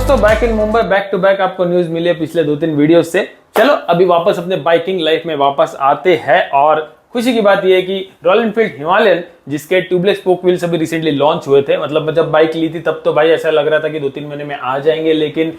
दोस्तों back in Mumbai, back to back आपको news मिली है पिछले 2-3 वीडियो से। चलो अभी वापस अपने बाइकिंग लाइफ में वापस आते हैं और खुशी की बात यह है कि रॉयल एनफील्ड हिमालयन जिसके ट्यूबलेस स्पोक व्हील्स अभी रिसेंटली लॉन्च हुए थे, मतलब जब बाइक ली थी तब तो भाई ऐसा लग रहा था कि 2-3 महीने में आ जाएंगे, लेकिन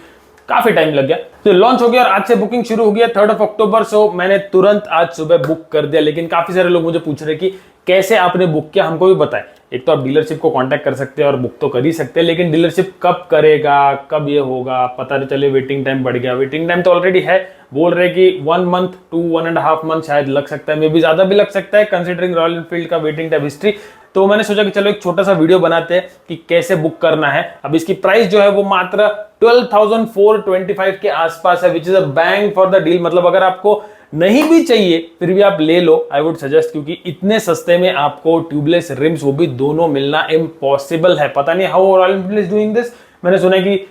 काफी टाइम लग गया। तो लॉन्च हो गया और आज से बुकिंग शुरू हो गया 3 अक्टूबर। सो मैंने तुरंत आज सुबह बुक कर दिया, लेकिन काफी सारे लोग मुझे पूछ रहे कि कैसे आपने बुक किया, हमको भी बताएं। एक तो आप डीलरशिप को कांटेक्ट कर सकते हैं और बुक तो कर ही सकते हैं, लेकिन डीलरशिप कब करेगा, कब ये होगा पता नहीं चले, वेटिंग टाइम बढ़ गया। वेटिंग टाइम तो ऑलरेडी है, बोल रहे कि 1 मंथ to 1.5 मंथ शायद लग सकता है, मे भी ज्यादा भी लग सकता है कंसिडरिंग रॉयल एनफील्ड का वेटिंग टाइम हिस्ट्री। तो मैंने सोचा कि चलो एक छोटा सा वीडियो बनाते हैं कि कैसे बुक करना है। अब इसकी प्राइस जो है वो मात्र 12,425 के आसपास है, which is a bang for the deal. मतलब अगर आपको नहीं भी चाहिए फिर भी आप ले लो, आई वुड सजेस्ट, क्योंकि इतने सस्ते में आपको ट्यूबलेस रिम्स वो भी दोनों मिलना इम्पॉसिबल है। पता नहीं how royal Enfield is doing this. मैंने सुना है कि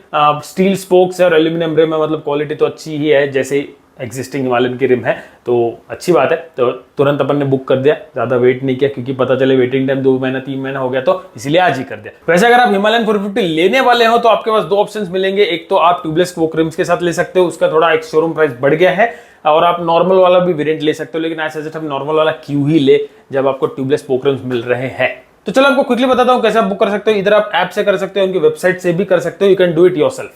स्टील स्पोक्स है और एल्यूमिनियम रिम है, मतलब क्वालिटी तो अच्छी ही है जैसे एग्जिस्टिंग हिमालयन की रिम है, तो अच्छी बात है। तो तुरंत अपन ने बुक कर दिया, ज्यादा वेट नहीं किया, क्योंकि पता चले वेटिंग टाइम 2 महीना 3 महीना हो गया, तो इसलिए आज ही कर दिया। वैसे अगर आप हिमालयन 450 लेने वाले हो तो आपके पास 2 ऑप्शंस मिलेंगे। एक तो आप ट्यूबलेस स्पोक रिम्स के साथ ले सकते हो, उसका थोड़ा एक शोरूम प्राइस बढ़ गया है, और आप नॉर्मल वाला भी वेरिएंट ले सकते हो, लेकिन आई सजेस्ट आप नॉर्मल वाला क्यों ही ले जब आपको ट्यूबलेस स्पोक रिम्स मिल रहे हैं। तो चलो आपको क्विकली बताता हूं कैसे आप बुक कर सकते हो। इधर आप ऐप से कर सकते हो, उनकी वेबसाइट से भी कर सकते हो, you can do it yourself.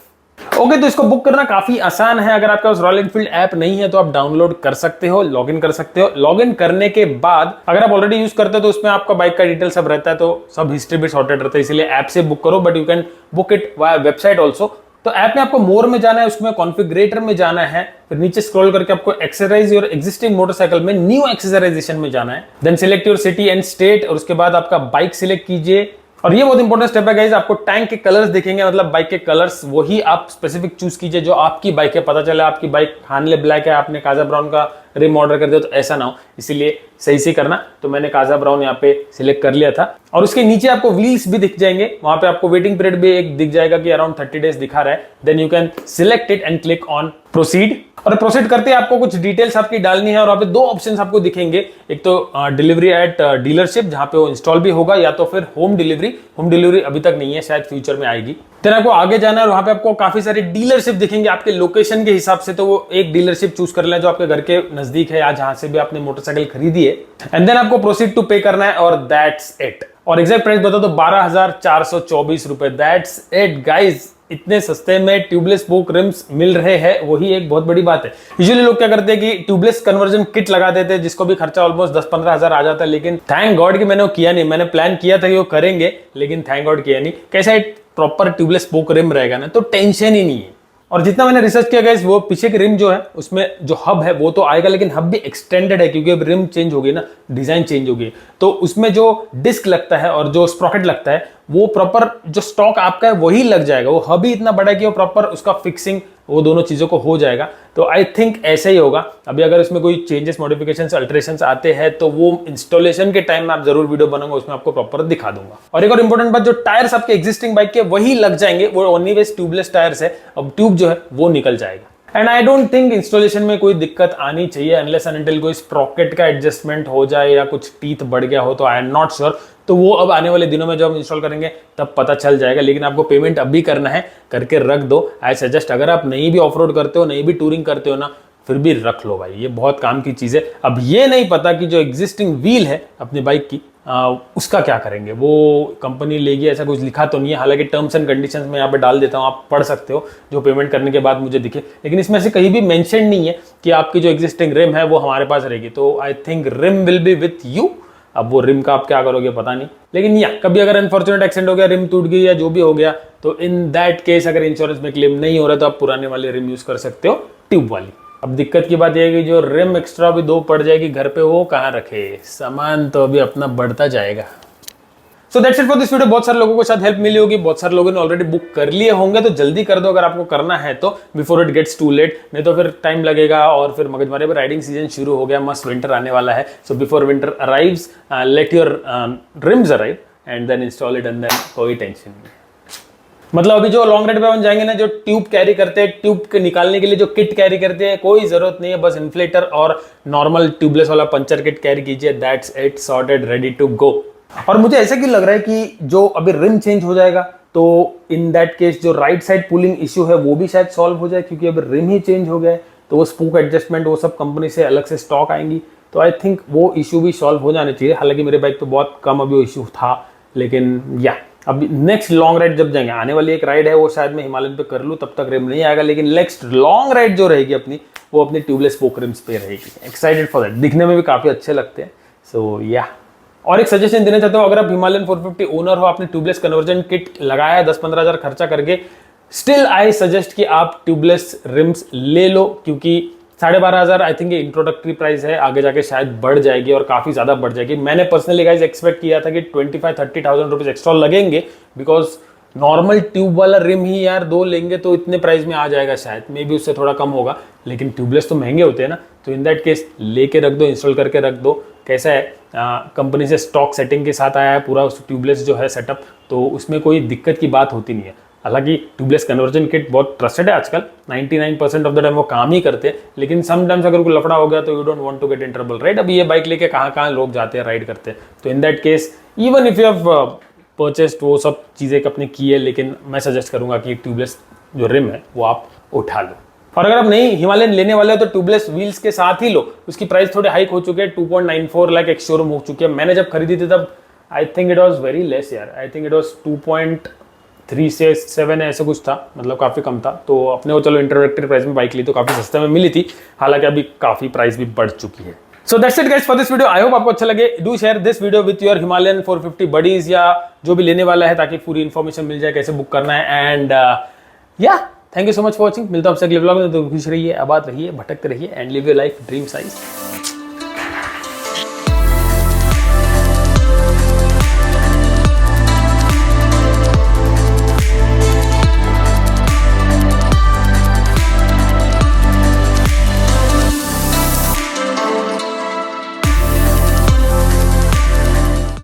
Okay, तो इसको बुक करना काफी आसान है। अगर आपके पास रॉयल एनफील्ड ऐप नहीं है तो आप डाउनलोड कर सकते हो, लॉगिन कर सकते हो। लॉगिन करने के बाद अगर आप ऑलरेडी यूज करते हो तो उसमें आपका बाइक का डिटेल सब रहता है, तो सब हिस्ट्री भी सॉर्टेड रहता है, इसलिए ऐप से बुक करो, but you can book it via website also. तो ऐप में आपको मोर में जाना है, उसमें कॉन्फ़िगरेटर में जाना है, फिर नीचे स्क्रॉल करके आपको एक्सरसाइज योर एग्जिस्टिंग मोटरसाइकिल में न्यू एक्सेसराइजेशन में जाना है। Then select your city and state, और उसके बाद आपका बाइक सिलेक्ट कीजिए। और ये बहुत इंपॉर्टेंट स्टेप है गाइस, आपको टैंक के कलर्स दिखेंगे, मतलब बाइक के कलर्स वही आप स्पेसिफिक चूज कीजिए जो आपकी बाइक है। पता चला आपकी बाइक हार्ले ब्लैक है, आपने काजा ब्राउन का रिम ऑर्डर कर दिया, तो ऐसा ना हो, इसीलिए सही से करना। तो मैंने काजा ब्राउन यहाँ पे सिलेक्ट कर लिया था, और उसके नीचे आपको व्हील्स भी दिख जाएंगे, वहां पे आपको वेटिंग पीरियड भी एक दिख जाएगा कि अराउंड 30 डेज दिखा रहा है। Then you can select it and click on proceed. और प्रोसीड करते हैं आपको कुछ डिटेल्स आपकी डालनी है, और वहां पे 2 ऑप्शंस आपको दिखेंगे। एक तो डिलीवरी एट डीलरशिप, जहां पे वो इंस्टॉल भी होगा, या तो फिर होम डिलीवरी। होम डिलीवरी अभी तक नहीं है, शायद फ्यूचर में आएगी। फिर आपको आगे जाना है और वहां पे आपको काफी सारे डीलरशिप दिखेंगे आपके लोकेशन के हिसाब से, तो वो एक डीलरशिप चूज कर लेना जो आपके घर के नजदीक है या जहां से भी आपने मोटरसाइकिल खरीदी है। एंड देन आपको प्रोसीड टू पे करना है, और दैट्स इट। और एग्जैक्ट प्राइस बता दो 12,424 रुपए। दैट्स इट गाइज, इतने सस्ते में ट्यूबलेस स्पोक रिम्स मिल रहे हैं, वही एक बहुत बड़ी बात है। यूजुअली लोग क्या करते हैं कि ट्यूबलेस कन्वर्जन किट लगा देते हैं, जिसको भी खर्चा ऑलमोस्ट 10-15 हजार आ जाता है, लेकिन थैंक गॉड कि मैंने वो किया नहीं। मैंने प्लान किया था कि वो करेंगे, लेकिन थैंक गॉड किया नहीं। कैसा एक प्रॉपर ट्यूबलेस स्पोक रिम रहेगा ना, तो टेंशन ही नहीं है। और जितना मैंने रिसर्च किया गाइस, वो पीछे की रिम जो है उसमें जो हब है वो तो आएगा, लेकिन हब भी एक्सटेंडेड है, क्योंकि अब रिम चेंज हो गई ना, डिजाइन चेंज हो गई, तो उसमें जो डिस्क लगता है और जो स्प्रॉकेट लगता है वो प्रॉपर जो स्टॉक आपका है वही लग जाएगा। वो हब ही इतना बड़ा है कि वो प्रॉपर उसका फिक्सिंग वो दोनों चीजों को हो जाएगा। तो आई थिंक ऐसे ही होगा। अभी अगर इसमें कोई चेंजेस, मॉडिफिकेशंस, अल्टरेशंस आते हैं तो वो इंस्टॉलेशन के टाइम में आप जरूर वीडियो बनाऊंगा, उसमें आपको प्रॉपर दिखा दूंगा। और एक और इंपॉर्टेंट बात, जो टायर्स आपके एग्जिस्टिंग बाइक के वही लग जाएंगे, वो एनीवेज ट्यूबलेस टायर्स है, अब ट्यूब जो है वो निकल जाएगा। And I don't think installation में कोई दिक्कत आनी चाहिए, अनलेस एंड अनटिल कोई स्प्रॉकेट का एडजस्टमेंट हो जाए या कुछ टीथ बढ़ गया हो, तो आई एम नॉट श्योर। तो वो अब आने वाले दिनों में जब हम इंस्टॉल करेंगे तब पता चल जाएगा, लेकिन आपको पेमेंट अभी करना है, करके रख दो। आई सजेस्ट, अगर आप नहीं भी ऑफ रोड करते हो, नहीं भी टूरिंग करते हो ना, फिर भी रख लो भाई, ये बहुत काम की चीज है। अब ये नहीं पता कि जो एग्जिस्टिंग व्हील है अपनी बाइक की, उसका क्या करेंगे, वो कंपनी लेगी, ऐसा कुछ लिखा तो नहीं है। हालांकि टर्म्स एंड कंडीशंस में यहाँ पे डाल देता हूँ, आप पढ़ सकते हो, जो पेमेंट करने के बाद मुझे दिखे, लेकिन इसमें से कहीं भी मेंशन नहीं है कि आपकी जो एग्जिस्टिंग रिम है वो हमारे पास रहेगी। तो I think rim will be with you. अब वो रिम का आप क्या करोगे पता नहीं, लेकिन या कभी अगर अनफॉर्चुनेट एक्सीडेंट हो गया, रिम टूट गई या जो भी हो गया, तो इन दैट केस अगर इंश्योरेंस में क्लेम नहीं हो रहा तो आप पुराने वाले रिम यूज कर सकते हो, ट्यूब वाली। अब दिक्कत की बात यह है कि जो रिम एक्स्ट्रा भी 2 पड़ जाएगी घर पे, वो कहाँ रखे, सामान तो अभी अपना बढ़ता जाएगा। सो that's it for this video. बहुत सारे लोगों को शायद हेल्प मिली होगी, बहुत सारे लोगों ने ऑलरेडी बुक कर लिए होंगे, तो जल्दी कर दो अगर आपको करना है तो, before it gets too late, नहीं तो फिर टाइम लगेगा और फिर मगजमारी पर। राइडिंग सीजन शुरू हो गया, मस्त विंटर आने वाला है। So before winter arrives, let your rims arrive and then install it, and then कोई टेंशन नहीं। मतलब अभी जो लॉन्ग राइड पे हम जाएंगे ना, जो ट्यूब कैरी करते हैं, ट्यूब के निकालने के लिए जो किट कैरी करते हैं, कोई जरूरत नहीं है, बस इन्फ्लेटर और नॉर्मल ट्यूबलेस वाला पंचर किट कैरी कीजिए, that's it, sorted, ready to go. और मुझे ऐसा क्यों लग रहा है कि जो अभी रिम चेंज हो जाएगा तो इन दैट केस जो राइट साइड पुलिंग इशू है वो भी शायद सॉल्व हो जाए, क्योंकि अब रिम ही चेंज हो गया है, तो वो स्पूक एडजस्टमेंट वो सब कंपनी से अलग से स्टॉक आएंगी, तो आई थिंक वो इशू भी सॉल्व हो जाने चाहिए। हालांकि मेरे बाइक तो बहुत कम अभी वो इशू था, लेकिन या अभी नेक्स्ट लॉन्ग राइड जब जाएंगे, आने वाली एक राइड है वो शायद मैं हिमालयन पे कर लूँ, तब तक रिम नहीं आएगा, लेकिन नेक्स्ट लॉन्ग राइड जो रहेगी अपनी वो अपनी ट्यूबलेस स्पोक रिम्स पे रहेगी। एक्साइटेड फॉर दैट, दिखने में भी काफी अच्छे लगते हैं। सो या और एक सजेशन देना चाहता हूँ, अगर आप हिमालयन 450 ओनर हो, आपने ट्यूबलेस कन्वर्जन किट लगाया है 10-15 हज़ार खर्चा करके, स्टिल आई सजेस्ट कि आप ट्यूबलेस रिम्स ले लो, क्योंकि 12,500 आई थिंक इंट्रोडक्टरी प्राइस है, आगे जाके शायद बढ़ जाएगी और काफी ज्यादा बढ़ जाएगी। मैंने पर्सनली गाइस एक्सपेक्ट किया था कि 25-30,000 रुपीज एक्स्ट्रा लगेंगे, बिकॉज नॉर्मल ट्यूब वाला रिम ही यार 2 लेंगे तो इतने प्राइस में आ जाएगा, शायद मे बी उससे थोड़ा कम होगा, लेकिन ट्यूबलेस तो महंगे होते हैं ना, तो इन दैट केस लेके रख दो, इंस्टॉल करके रख दो। कैसा है, कंपनी से स्टॉक सेटिंग के साथ आया है पूरा उस ट्यूबलेस जो है सेटअप, तो उसमें कोई दिक्कत की बात होती नहीं है। हालांकि ट्यूबलेस कन्वर्जन किट बहुत ट्रस्टेड है आजकल, 99% ऑफ द टाइम वो काम ही करते हैं, लेकिन समटाइम्स अगर कोई लफड़ा हो गया तो you don't want to get in trouble, right. अभी ये बाइक लेके कहाँ लोग जाते हैं, राइड करते हैं, तो in that case even if you have purchased वो सब चीज़ें अपने की है, लेकिन मैं सजेस्ट करूंगा कि ट्यूबलेस जो रिम है वो आप उठा लो। और अगर आप नहीं हिमालयन लेने वाले हो तो ट्यूबलेस व्हील्स के साथ ही लो, उसकी प्राइस थोड़े हाइक हो चुके हैं, 2.94 लाख एक शोरूम हो चुकी है। मैंने जब खरीदी थी तब I think it was very less यार, आई थिंक इट वॉज 2.3 से 7 ऐसे कुछ था, मतलब काफी कम था। तो अपने को चलो इंट्रोडक्टरी प्राइस में बाइक ली तो काफी सस्ते में मिली थी, हालांकि अभी काफी प्राइस भी बढ़ चुकी है। So that's it guys for this video, I hope आपको अच्छा लगे। Do share this video with your Himalayan 450 buddies या जो भी लेने वाला है, ताकि पूरी इन्फॉर्मेशन मिल जाए कैसे बुक करना है। एंड या thank you so much for watching, मिलता हूं आपसे अगले व्लॉग में। तो खुश रहिए, आबाद रहिए, भटकते रहिए and live your life dream size.